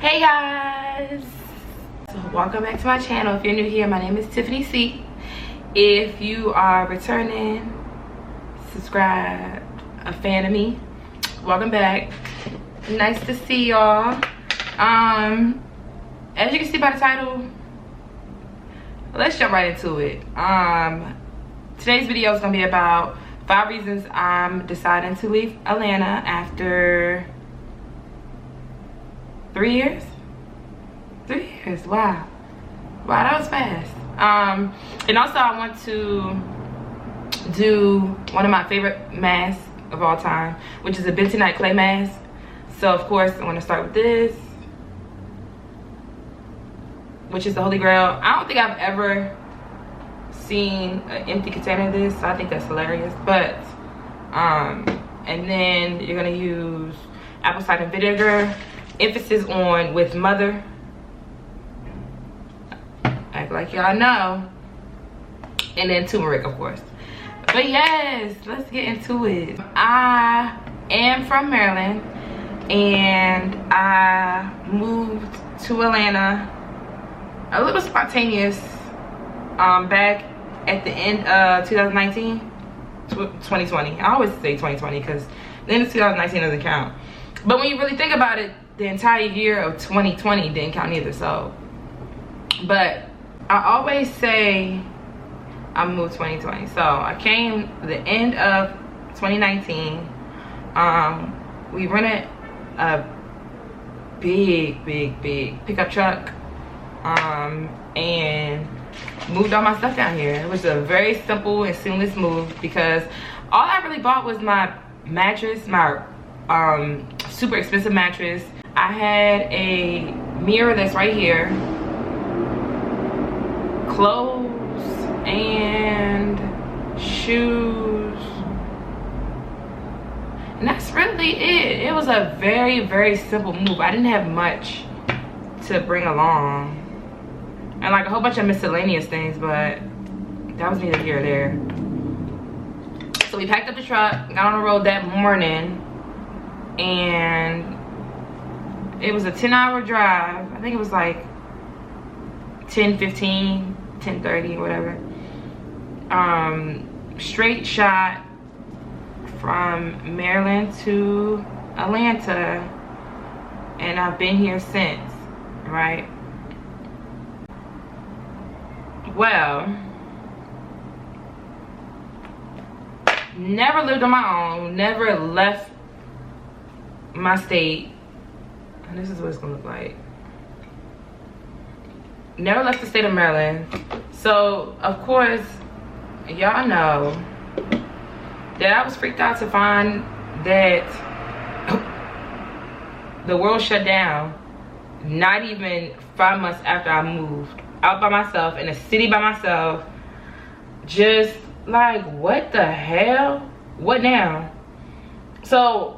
Hey guys, so welcome back to my channel. If you're new here, my name is Tiffany C. If you are returning, subscribe, a fan of me, welcome back. Nice to see y'all. As you can see by the title, let's jump right into it. Today's video is gonna be about 5 reasons I'm deciding to leave Atlanta after 3 years. 3 years, wow, that was fast. And also I want to do one of my favorite masks of all time, which is a bentonite clay mask. So of course I want to start with this, which is the holy grail. I don't think I've ever seen an empty container of this, so I think that's hilarious. But and then you're gonna use apple cider vinegar, emphasis on with mother, act like y'all know, and then turmeric, of course. But yes, let's get into it. I am from Maryland and I moved to Atlanta a little spontaneous back at the end of 2020. I always say 2020 because the end of 2019 doesn't count. But when you really think about it, the entire year of 2020 didn't count either. So, but I always say I moved 2020. So I came the end of 2019. We rented a big pickup truck and moved all my stuff down here. It was a very simple and seamless move because all I really bought was my mattress, my super expensive mattress. I had a mirror that's right here, clothes and shoes, and that's really it. It was a very simple move. I didn't have much to bring along, and like a whole bunch of miscellaneous things, but that was neither here or there. So we packed up the truck, got on the road that morning, and it was a 10-hour drive. I think it was like 10:15, 10:30, whatever. Straight shot from Maryland to Atlanta, and I've been here since, right? Well, never lived on my own, never left my state, and this is what it's gonna look like. Never left the state of Maryland. So of course y'all know that I was freaked out to find that the world shut down not even 5 months after I moved out by myself in a city by myself. Just like, what the hell? What now? So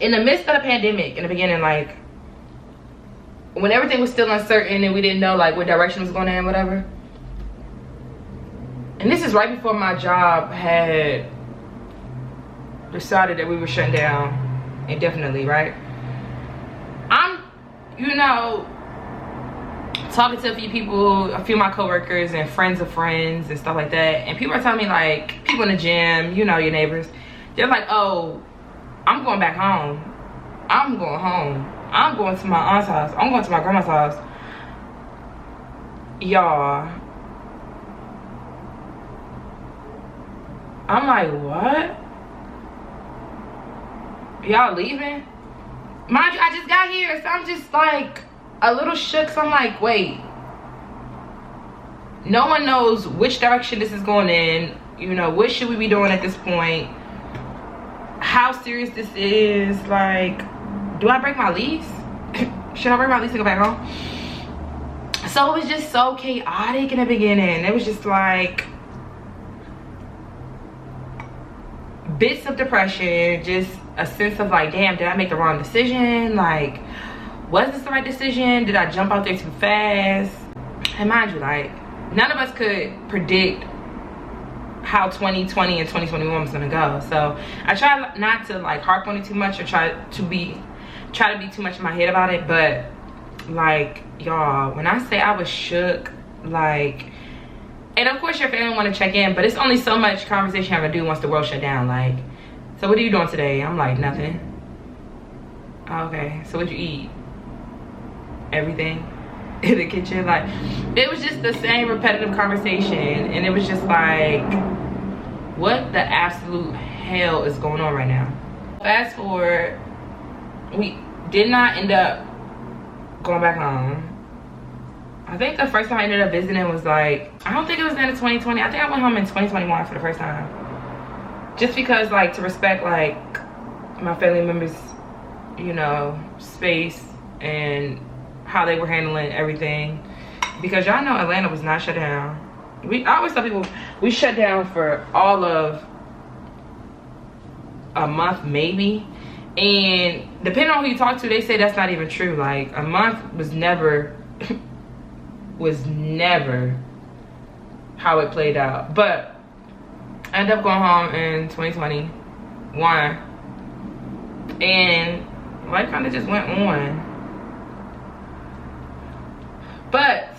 in the midst of the pandemic, in the beginning, like when everything was still uncertain and we didn't know like what direction was going in, whatever. And this is right before my job had decided that we were shutting down indefinitely, right? I'm, you know, talking to a few people, a few of my coworkers and friends of friends and stuff like that, and people are telling me, like, people in the gym, you know, your neighbors, they're like, oh, I'm going back home. I'm going home. I'm going to my aunt's house. I'm going to my grandma's house. Y'all, I'm like, what? Y'all leaving? Mind you, I just got here, so I'm just like a little shook. So I'm like, wait, no one knows which direction this is going in. You know, what should we be doing at this point? How serious this is? Like, do I break my lease? Should I break my lease and go back home? So it was just so chaotic in the beginning. It was just like bits of depression, just a sense of like, damn, did I make the wrong decision? Like, was this the right decision? Did I jump out there too fast? And mind you, like, none of us could predict how 2020 and 2021 was gonna go. So I try not to like harp on it too much or try to be too much in my head about it, but Like, y'all, when I say I was shook, like, and of course your family want to check in, but it's only so much conversation I'm gonna do once the world shut down. Like, so what are you doing today? I'm like, nothing. Okay, so what'd you eat? Everything in the kitchen. Like, it was just the same repetitive conversation, and it was just like, what the absolute hell is going on right now? Fast forward, we did not end up going back home. I think the first time I ended up visiting was like, I don't think it was the end of 2020. I think I went home in 2021 for the first time. Just because, like, to respect, like, my family members, you know, space and how they were handling everything. Because y'all know Atlanta was not shut down. I always tell people we shut down for all of a month maybe. And depending on who you talk to, they say that's not even true. Like, a month was never how it played out. But I ended up going home in 2021, and life kind of just went on. But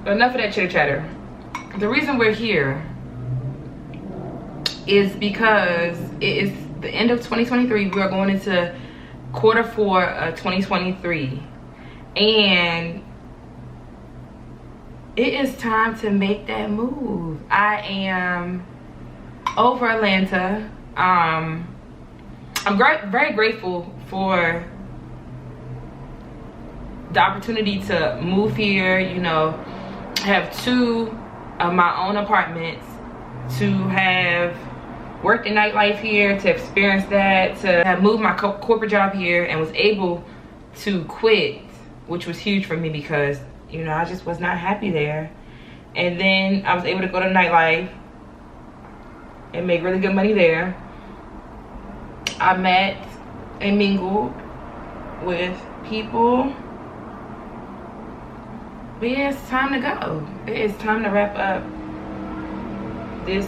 enough of that chitter chatter. The reason we're here is because it is the end of 2023. We are going into Q4 of 2023, and it is time to make that move. I am over Atlanta. I'm very grateful for the opportunity to move here, you know, have 2 of my own apartments, to have worked in nightlife here, to experience that, to have moved my corporate job here, and was able to quit, which was huge for me because, you know, I just was not happy there. And then I was able to go to nightlife and make really good money there. I met and mingled with people. But yeah, it's time to go. It is time to wrap up this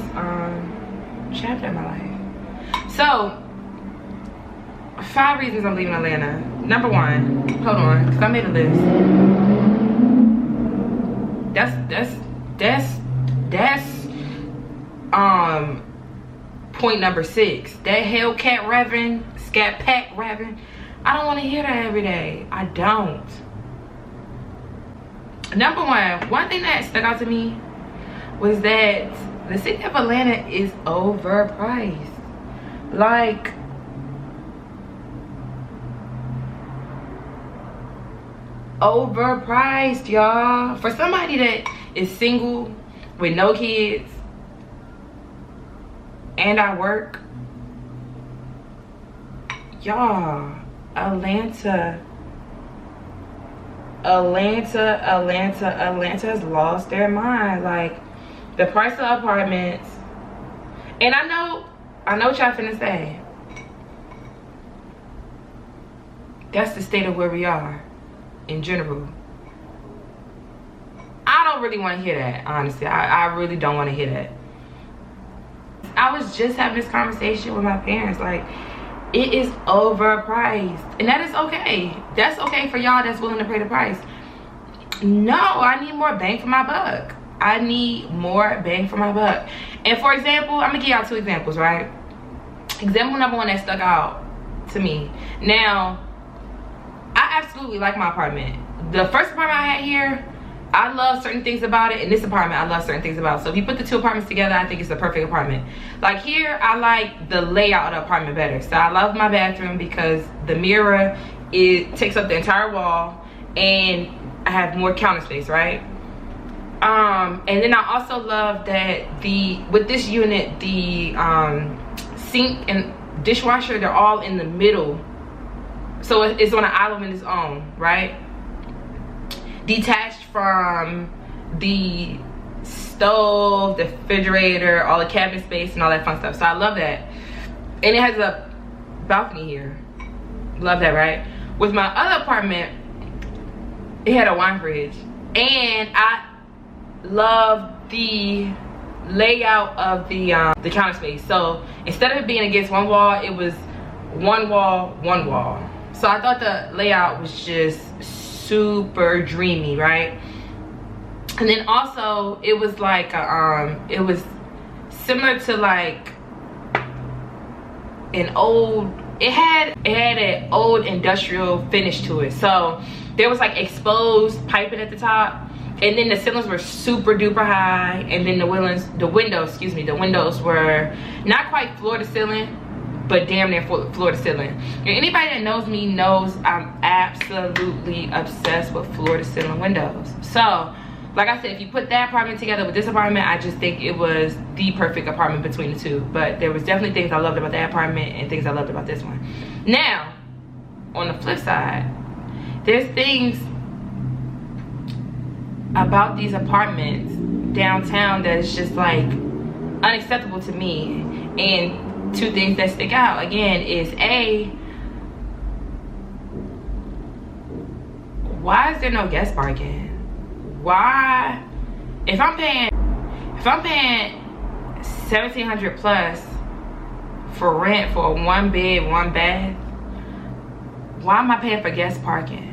chapter in my life. So, 5 reasons I'm leaving Atlanta. Number 1, hold on, because I made a list. That's point number 6. That Hellcat revving, Scat Pack revving. I don't want to hear that every day. I don't. Number 1 thing that stuck out to me was that the city of Atlanta is overpriced. Like, overpriced, y'all. For somebody that is single with no kids and I work, y'all, Atlanta has lost their mind. Like, the price of apartments, and I know what y'all finna say. That's the state of where we are in general. I don't really want to hear that, honestly. I really don't want to hear that. I was just having this conversation with my parents. Like, it is overpriced, and that is okay. That's okay for y'all that's willing to pay the price. No, I need more bang for my buck. I need more bang for my buck. And for example, I'm gonna give y'all 2 examples, right? Example number 1 that stuck out to me. Now, I absolutely like my apartment. The first apartment I had here, I love certain things about it, and this apartment I love certain things about. So if you put the 2 apartments together, I think it's the perfect apartment. Like, here, I like the layout of the apartment better. So I love my bathroom because the mirror, it takes up the entire wall, and I have more counter space, right? And then I also love that with this unit, the sink and dishwasher, they're all in the middle. So it's on an island in its own, right? Detached from the stove, the refrigerator, all the cabinet space, and all that fun stuff. So I love that. And it has a balcony here. Love that, right? With my other apartment, it had a wine fridge. And I love the layout of the counter space. So instead of it being against one wall, it was one wall, one wall. So I thought the layout was just super dreamy, right? And then also it was like it was similar to like an old, it had an old industrial finish to it. So there was like exposed piping at the top, and then the ceilings were super duper high, and then the windows were not quite floor to ceiling, but damn near floor to ceiling. And anybody that knows me knows I'm absolutely obsessed with floor to ceiling windows. So like I said, if you put that apartment together with this apartment, I just think it was the perfect apartment between the two. But there was definitely things I loved about that apartment and things I loved about this one. Now, on the flip side, there's things about these apartments downtown that is just like unacceptable to me. And two things that stick out again is A, why is there no guest parking? Why, if I'm paying $1,700 plus for rent for a 1 bed, 1 bath, why am I paying for guest parking?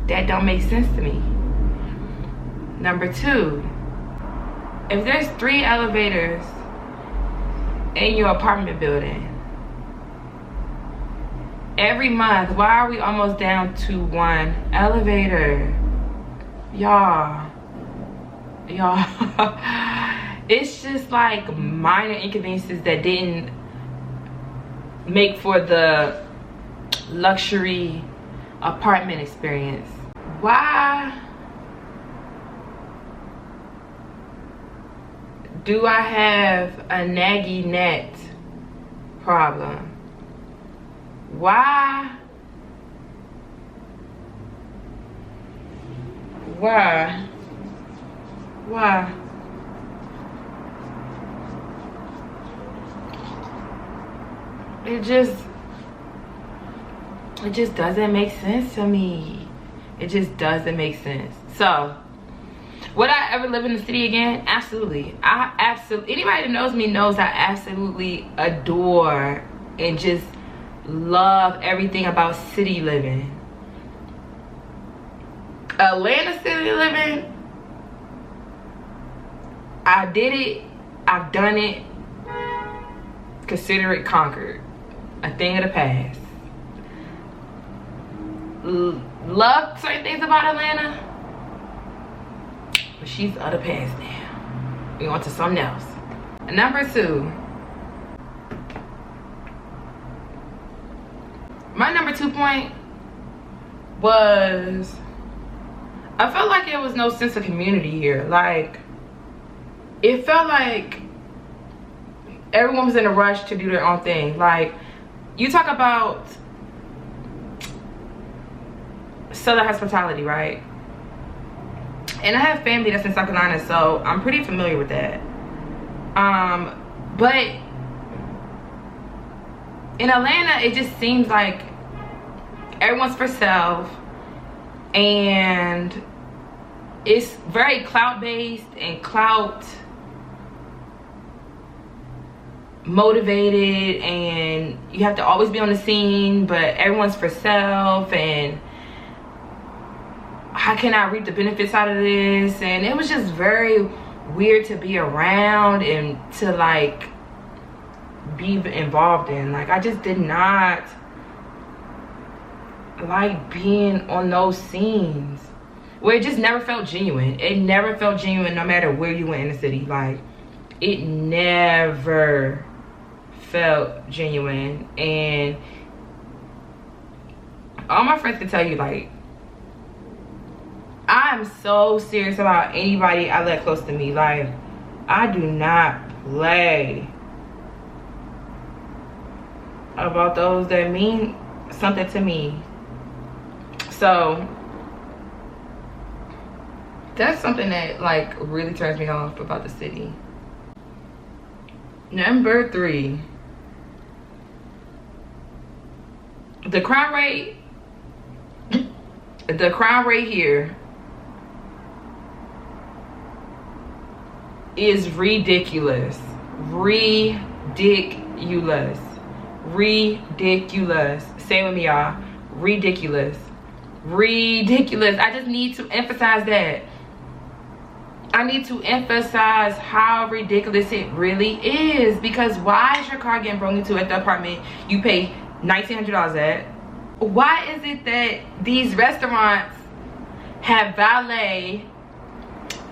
That don't make sense to me. Number two, if there's 3 elevators in your apartment building, every month, why are we almost down to 1 elevator? Y'all, it's just like minor inconveniences that didn't make for the luxury apartment experience. Why do I have a naggy net problem? Why it just doesn't make sense to me. It just doesn't make sense. So would I ever live in the city again? Absolutely. Anybody that knows me knows I absolutely adore and just love everything about city living. Atlanta city living, I did it, I've done it, consider it conquered, a thing of the past. Love certain things about Atlanta, but she's of the past now. We on to something else. Number 2, my number 2 point was, I felt like there was no sense of community here. Like, it felt like everyone was in a rush to do their own thing. Like, you talk about Southern hospitality, right? And I have family that's in South Carolina, so I'm pretty familiar with that. But in Atlanta, it just seems like everyone's for self, and it's very clout based and clout motivated, and you have to always be on the scene, but everyone's for self, and how can I reap the benefits out of this? And it was just very weird to be around and to like be involved in. Like, I just did not like being on those scenes where it just never felt genuine. It never felt genuine no matter where you went in the city. Like, it never felt genuine. And all my friends can tell you, like, I'm so serious about anybody I let close to me. Like, I do not play about those that mean something to me. So that's something that like really turns me off about the city. Number 3, the crime rate here is ridiculous. ridiculous. Say it with me, y'all. Ridiculous. Ridiculous. I just need to emphasize that. I need to emphasize how ridiculous it really is. Because why is your car getting broken into at the apartment you pay $1,900 at? Why is it that these restaurants have valet,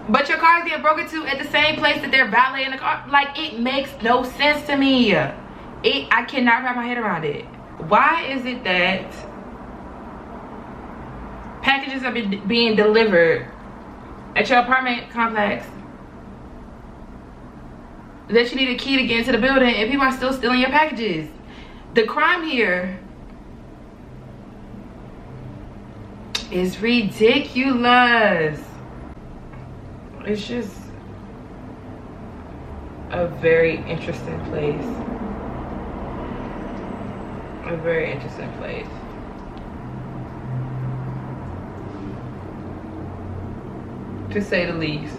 but your car is getting broken into at the same place that they're valeting the car? Like, it makes no sense to me. I cannot wrap my head around it. Why is it that packages are being delivered at your apartment complex that you need a key to get into the building and people are still stealing your packages? The crime here is ridiculous. It's just a very interesting place. A very interesting place. To say the least.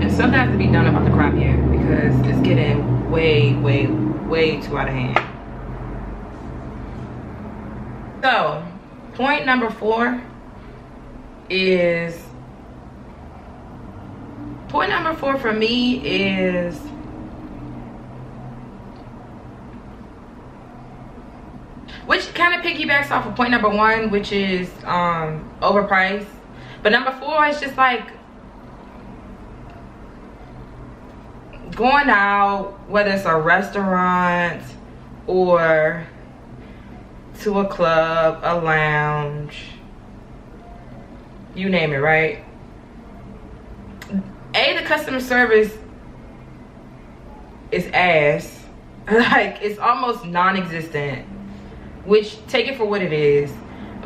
And something has to be done about the crime here because it's getting way too out of hand. So, point number 4 is, point number 4 for me is which kind of piggybacks off of point number 1, which is overpriced. But number 4 is just like going out, whether it's a restaurant or to a club, a lounge, you name it, right? The customer service is ass. Like, it's almost non-existent, which, take it for what it is.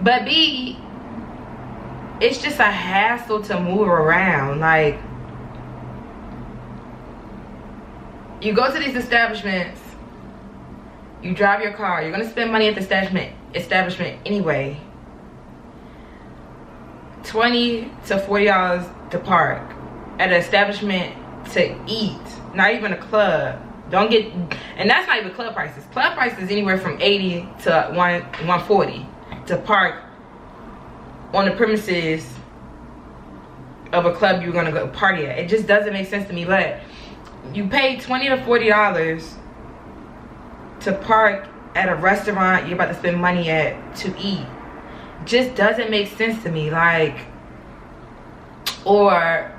But B, it's just a hassle to move around. Like, you go to these establishments, you drive your car, you're gonna spend money at the establishment anyway. $20 to $40 to park at an establishment to eat, not even a club. Don't get, and that's not even club prices. Club prices anywhere from $80 to $140 to park on the premises of a club you're gonna go party at. It just doesn't make sense to me. But you pay $20 to $40 to park at a restaurant you're about to spend money at to eat. Just doesn't make sense to me. Like, or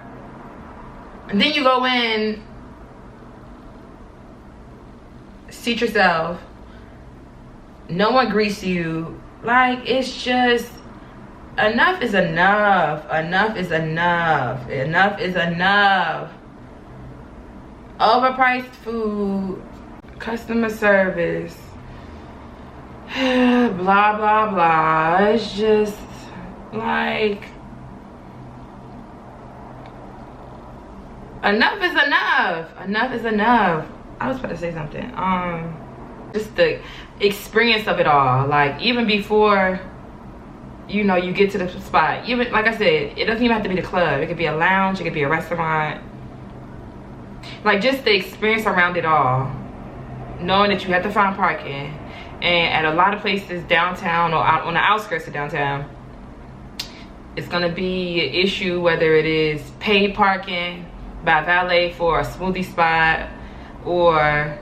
and then you go in, seat yourself, no one greets you. Like, it's just, enough is enough. Enough is enough. Enough is enough. Overpriced food, customer service, blah blah blah. It's just like, enough is enough. Enough is enough. I was about to say something. Just the experience of it all. Like, even before, you know, you get to the spot. Even, like I said, it doesn't even have to be the club. It could be a lounge. It could be a restaurant. Like, just the experience around it all. Knowing that you have to find parking. And at a lot of places downtown or out on the outskirts of downtown, it's going to be an issue whether it is paid parking by valet for a smoothie spot, or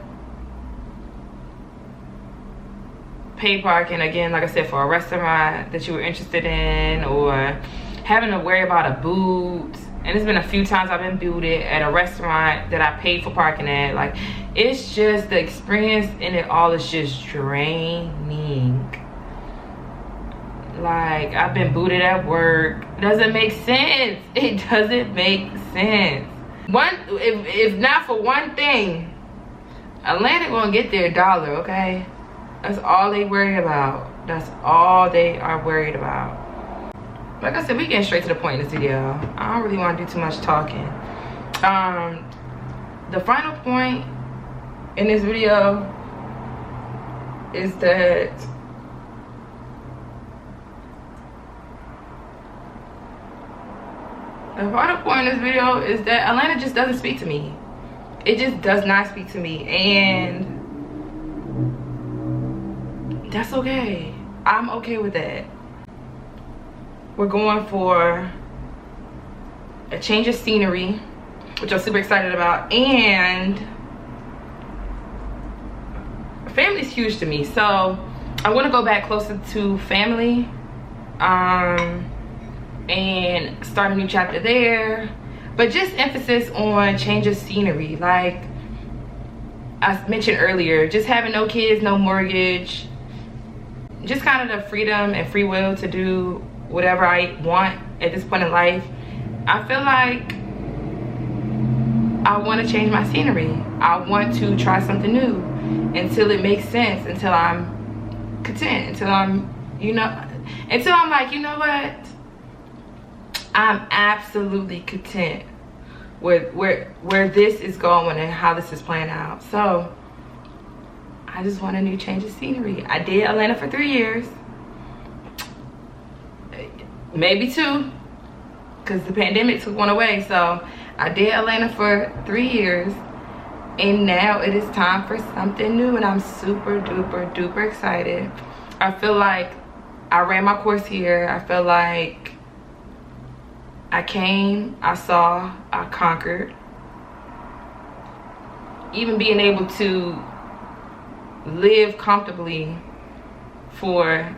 paid parking, again, like I said, for a restaurant that you were interested in, or having to worry about a boot. And it's been a few times I've been booted at a restaurant that I paid for parking at. Like, it's just, the experience in it all is just draining. Like, I've been booted at work. It doesn't make sense. It doesn't make sense. If not for one thing, Atlanta gonna get their dollar, okay? That's all they worry about. That's all they are worried about. Like I said, we getting straight to the point in this video. I don't really want to do too much talking. The final point in this video is that Atlanta just doesn't speak to me. It just does not speak to me, and that's okay. I'm okay with that. We're going for a change of scenery, which I'm super excited about, and family's huge to me, so I want to go back closer to family, and start a new chapter there. But just emphasis on change of scenery, like I mentioned earlier, just having no kids, no mortgage, just kind of the freedom and free will to do whatever I want at this point in life. I feel like I want to change my scenery. I want to try something new until it makes sense, until I'm content, until I'm, until I'm like, you know what? I'm absolutely content with where this is going and how this is playing out. So I just want a new change of scenery. I did Atlanta for 3 years, maybe 2, because the pandemic took 1 away. So I did Atlanta for 3 years, and now it is time for something new, and I'm super duper duper excited. I feel like I ran my course here. I feel like I came, I saw, I conquered. Even being able to live comfortably for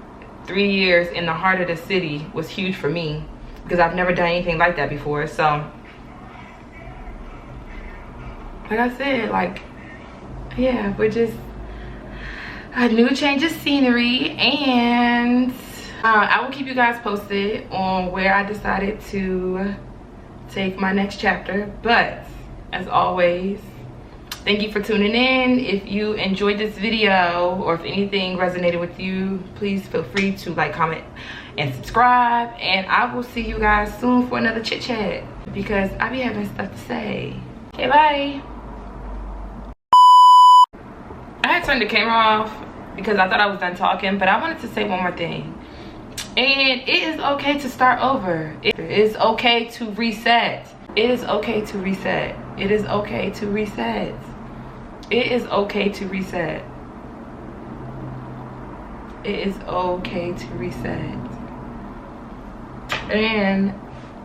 3 years in the heart of the city was huge for me, because I've never done anything like that before. So like I said, like, yeah, we're just a new change of scenery, and I will keep you guys posted on where I decided to take my next chapter. But as always, thank you for tuning in. If you enjoyed this video, or if anything resonated with you, please feel free to like, comment, and subscribe. And I will see you guys soon for another chit chat, because I be having stuff to say. Okay, bye. I had turned the camera off because I thought I was done talking, but I wanted to say one more thing. And it is okay to start over. It is okay to reset. It is okay to reset. It is okay to reset. It is okay to reset. It is okay to reset. And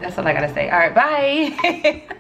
that's all I gotta say. All right, bye.